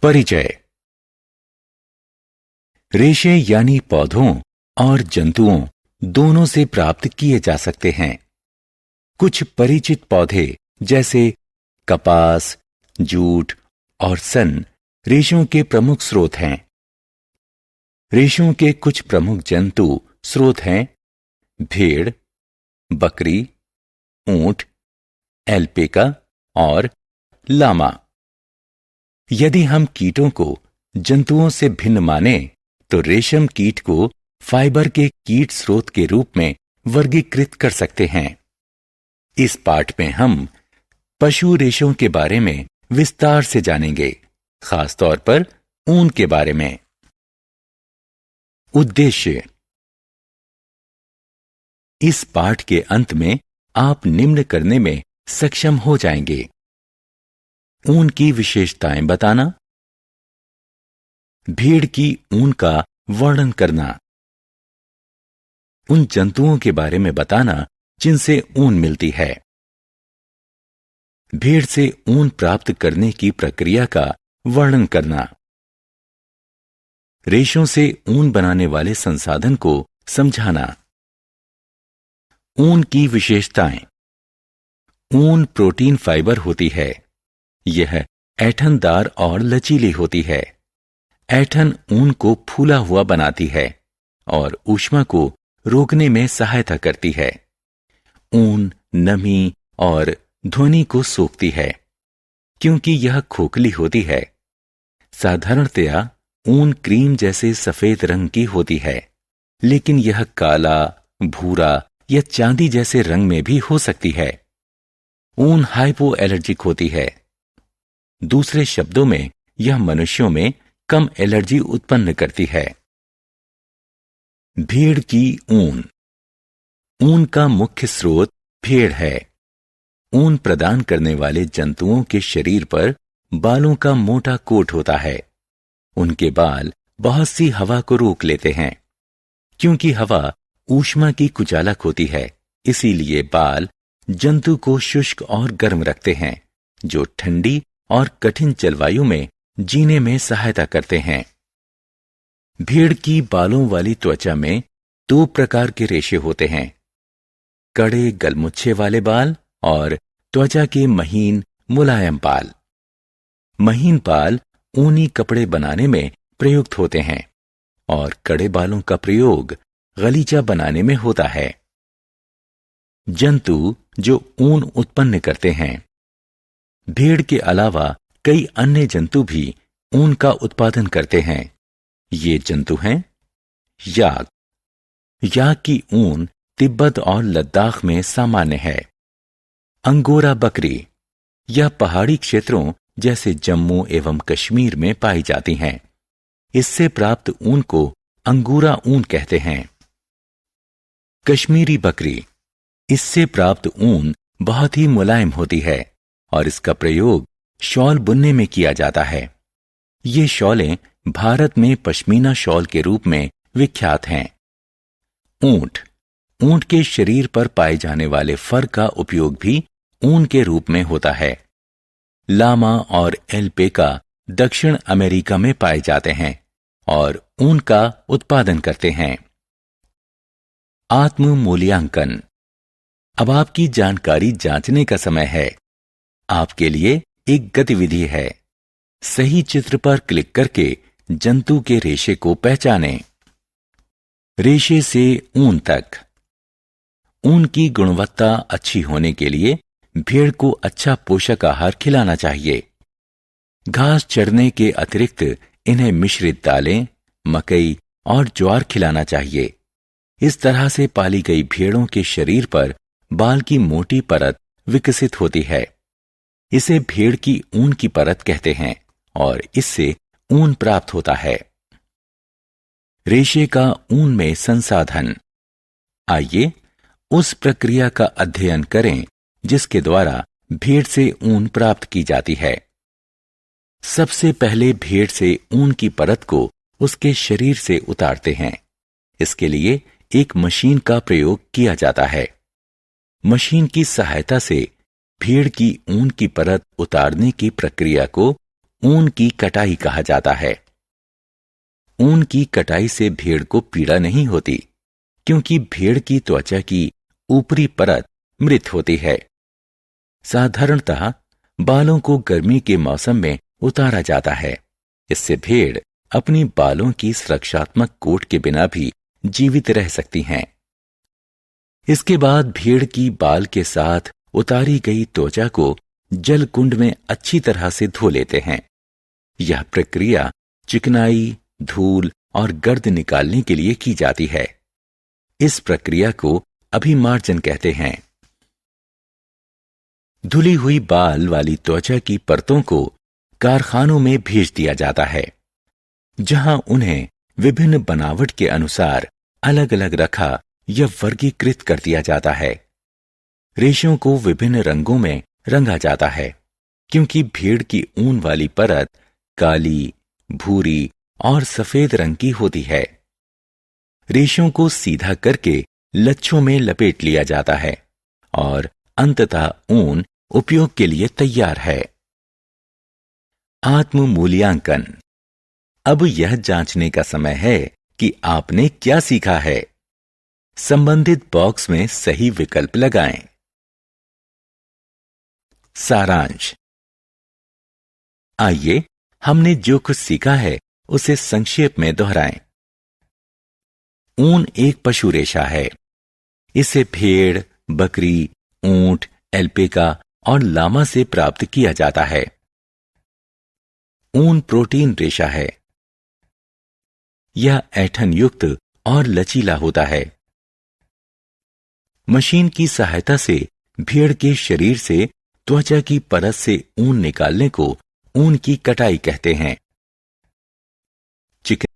परिचय। रेशे यानी पौधों और जंतुओं दोनों से प्राप्त किए जा सकते हैं। कुछ परिचित पौधे जैसे कपास, जूट और सन रेशों के प्रमुख स्रोत हैं। रेशों के कुछ प्रमुख जंतु स्रोत हैं भेड़, बकरी, ऊंट, एल्पेका और लामा। यदि हम कीटों को जंतुओं से भिन्न माने तो रेशम कीट को फाइबर के कीट स्रोत के रूप में वर्गीकृत कर सकते हैं। इस पाठ में हम पशु रेशों के बारे में विस्तार से जानेंगे, खासतौर पर ऊन के बारे में। उद्देश्य। इस पाठ के अंत में आप निम्न करने में सक्षम हो जाएंगे: ऊन की विशेषताएं बताना, भेड़ की ऊन का वर्णन करना, उन जंतुओं के बारे में बताना जिनसे ऊन मिलती है, भेड़ से ऊन प्राप्त करने की प्रक्रिया का वर्णन करना, रेशों से ऊन बनाने वाले संसाधन को समझाना। ऊन की विशेषताएं। ऊन प्रोटीन फाइबर होती है। यह ऐंठनदार और लचीली होती है। ऐंठन ऊन को फूला हुआ बनाती है और ऊष्मा को रोकने में सहायता करती है। ऊन नमी और ध्वनि को सोखती है क्योंकि यह खोखली होती है। साधारणतया ऊन क्रीम जैसे सफेद रंग की होती है, लेकिन यह काला, भूरा या चांदी जैसे रंग में भी हो सकती है। ऊन हाइपो एलर्जिक होती है। दूसरे शब्दों में यह मनुष्यों में कम एलर्जी उत्पन्न करती है। भेड़ की ऊन। ऊन का मुख्य स्रोत भेड़ है। ऊन प्रदान करने वाले जंतुओं के शरीर पर बालों का मोटा कोट होता है। उनके बाल बहुत सी हवा को रोक लेते हैं। क्योंकि हवा ऊष्मा की कुचालक होती है, इसीलिए बाल जंतु को शुष्क और गर्म रखते हैं, जो ठंडी और कठिन जलवायु में जीने में सहायता करते हैं। भेड़ की बालों वाली त्वचा में 2 प्रकार के रेशे होते हैं: कड़े गलमुच्छे वाले बाल और त्वचा के महीन मुलायम बाल। महीन बाल ऊनी कपड़े बनाने में प्रयुक्त होते हैं और कड़े बालों का प्रयोग गलीचा बनाने में होता है। जंतु जो ऊन उत्पन्न करते हैं। भेड़ के अलावा कई अन्य जंतु भी ऊन का उत्पादन करते हैं। ये जंतु हैं याक। याक की ऊन तिब्बत और लद्दाख में सामान्य है। अंगोरा बकरी। यह पहाड़ी क्षेत्रों जैसे जम्मू एवं कश्मीर में पाई जाती हैं। इससे प्राप्त ऊन को अंगूरा ऊन कहते हैं। कश्मीरी बकरी। इससे प्राप्त ऊन बहुत ही मुलायम होती है और इसका प्रयोग शॉल बुनने में किया जाता है। ये शॉलें भारत में पश्मीना शॉल के रूप में विख्यात हैं। ऊंट। ऊंट के शरीर पर पाए जाने वाले फर का उपयोग भी ऊन के रूप में होता है। लामा और एल्पेका दक्षिण अमेरिका में पाए जाते हैं और ऊन का उत्पादन करते हैं। आत्म मूल्यांकन। अब आपकी जानकारी जांचने का समय है। आपके लिए एक गतिविधि है। सही चित्र पर क्लिक करके जंतु के रेशे को पहचानें। रेशे से ऊन तक। ऊन की गुणवत्ता अच्छी होने के लिए भेड़ को अच्छा पोषक आहार खिलाना चाहिए। घास चरने के अतिरिक्त इन्हें मिश्रित दालें, मकई और ज्वार खिलाना चाहिए। इस तरह से पाली गई भेड़ों के शरीर पर बाल की मोटी परत विकसित होती है। इसे भेड़ की ऊन की परत कहते हैं और इससे ऊन प्राप्त होता है। रेशे का ऊन में संसाधन। आइए उस प्रक्रिया का अध्ययन करें जिसके द्वारा भेड़ से ऊन प्राप्त की जाती है। सबसे पहले भेड़ से ऊन की परत को उसके शरीर से उतारते हैं। इसके लिए एक मशीन का प्रयोग किया जाता है। मशीन की सहायता से भेड़ की ऊन की परत उतारने की प्रक्रिया को ऊन की कटाई कहा जाता है। ऊन की कटाई से भेड़ को पीड़ा नहीं होती, क्योंकि भेड़ की त्वचा की ऊपरी परत मृत होती है। साधारणतः बालों को गर्मी के मौसम में उतारा जाता है। इससे भेड़ अपनी बालों की सुरक्षात्मक कोट के बिना भी जीवित रह सकती हैं। इसके बाद भेड़ की बाल के साथ उतारी गई त्वचा को जल कुंड में अच्छी तरह से धो लेते हैं। यह प्रक्रिया चिकनाई, धूल और गर्द निकालने के लिए की जाती है। इस प्रक्रिया को अभिमार्जन कहते हैं। धुली हुई बाल वाली त्वचा की परतों को कारखानों में भेज दिया जाता है, जहां उन्हें विभिन्न बनावट के अनुसार अलग अलग रखा या वर्गीकृत कर दिया जाता है। रेशों को विभिन्न रंगों में रंगा जाता है, क्योंकि भेड़ की ऊन वाली परत काली, भूरी और सफेद रंग की होती है। रेशों को सीधा करके लच्छों में लपेट लिया जाता है और अंततः ऊन उपयोग के लिए तैयार है। आत्म मूल्यांकन। अब यह जांचने का समय है कि आपने क्या सीखा है। संबंधित बॉक्स में सही विकल्प लगाएं। सारांश। आइए हमने जो कुछ सीखा है उसे संक्षेप में दोहराएं। ऊन एक पशु रेशा है। इसे भेड़, बकरी, ऊंट, एल्पेका और लामा से प्राप्त किया जाता है। ऊन प्रोटीन रेशा है। यह ऐंठन युक्त और लचीला होता है। मशीन की सहायता से भेड़ के शरीर से त्वचा की परत से ऊन निकालने को ऊन की कटाई कहते हैं।